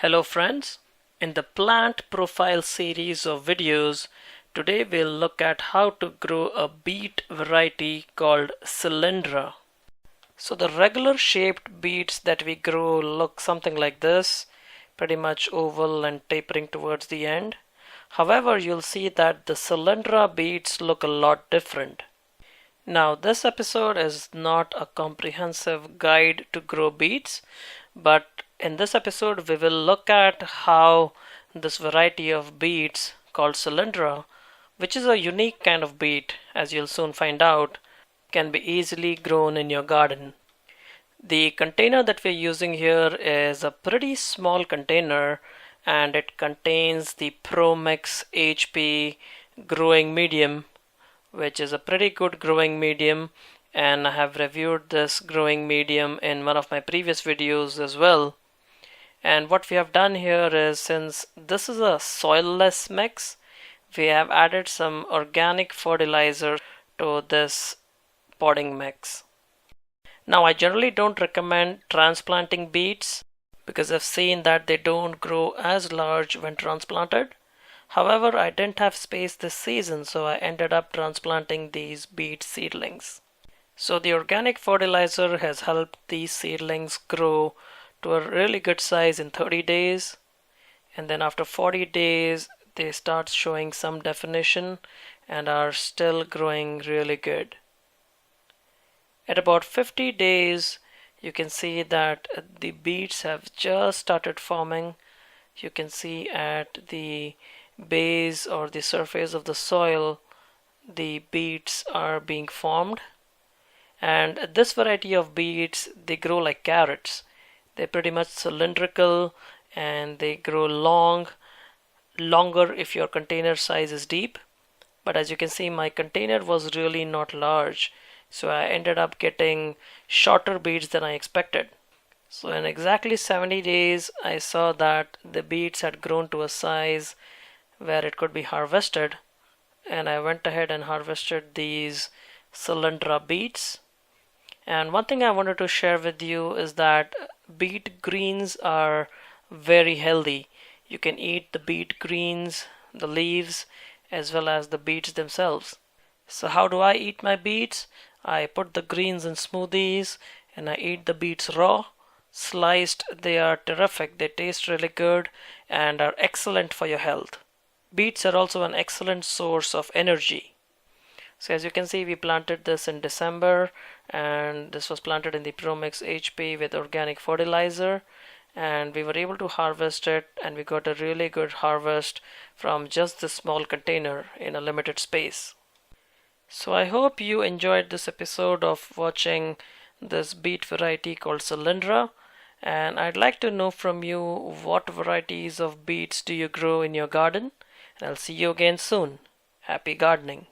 Hello friends, in the plant profile series of videos, today we'll look at how to grow a beet variety called Cylindra. So the regular shaped beets that we grow look something like this, pretty much oval and tapering towards the end. However, you'll see that the Cylindra beets look a lot different. Now, this episode is not a comprehensive guide to grow beets, but in this episode we will look at how this variety of beets called Cylindra, which is a unique kind of beet, as you'll soon find out, can be easily grown in your garden. The container that we're using here is a pretty small container, and it contains the ProMix HP growing medium, which is a pretty good growing medium, and I have reviewed this growing medium in one of my previous videos as well. And what we have done here is, since this is a soilless mix, we have added some organic fertilizer to this potting mix. Now, I generally don't recommend transplanting beets because I've seen that they don't grow as large when transplanted. However, I didn't have space this season, so I ended up transplanting these beet seedlings. So the organic fertilizer has helped these seedlings grow to a really good size in 30 days. And then after 40 days, they start showing some definition and are still growing really good. At about 50 days, you can see that the beets have just started forming. You can see at the base or the surface of the soil, the beets are being formed. And this variety of beets, they grow like carrots. They're pretty much cylindrical and they grow longer if your container size is deep. But as you can see, my container was really not large, so I ended up getting shorter beets than I expected. So in exactly 70 days, I saw that the beets had grown to a size where it could be harvested, and I went ahead and harvested these Cylindra beets. And one thing I wanted to share with you is that beet greens are very healthy. You can eat the beet greens, the leaves, as well as the beets themselves. So how do I eat my beets? I put the greens in smoothies and I eat the beets raw. Sliced, they are terrific. They taste really good and are excellent for your health. Beets are also an excellent source of energy. So as you can see, we planted this in December, and this was planted in the ProMix HP with organic fertilizer, and we were able to harvest it, and we got a really good harvest from just this small container in a limited space. So I hope you enjoyed this episode of watching this beet variety called Cylindra, and I'd like to know from you, what varieties of beets do you grow in your garden? And I'll see you again soon. Happy gardening.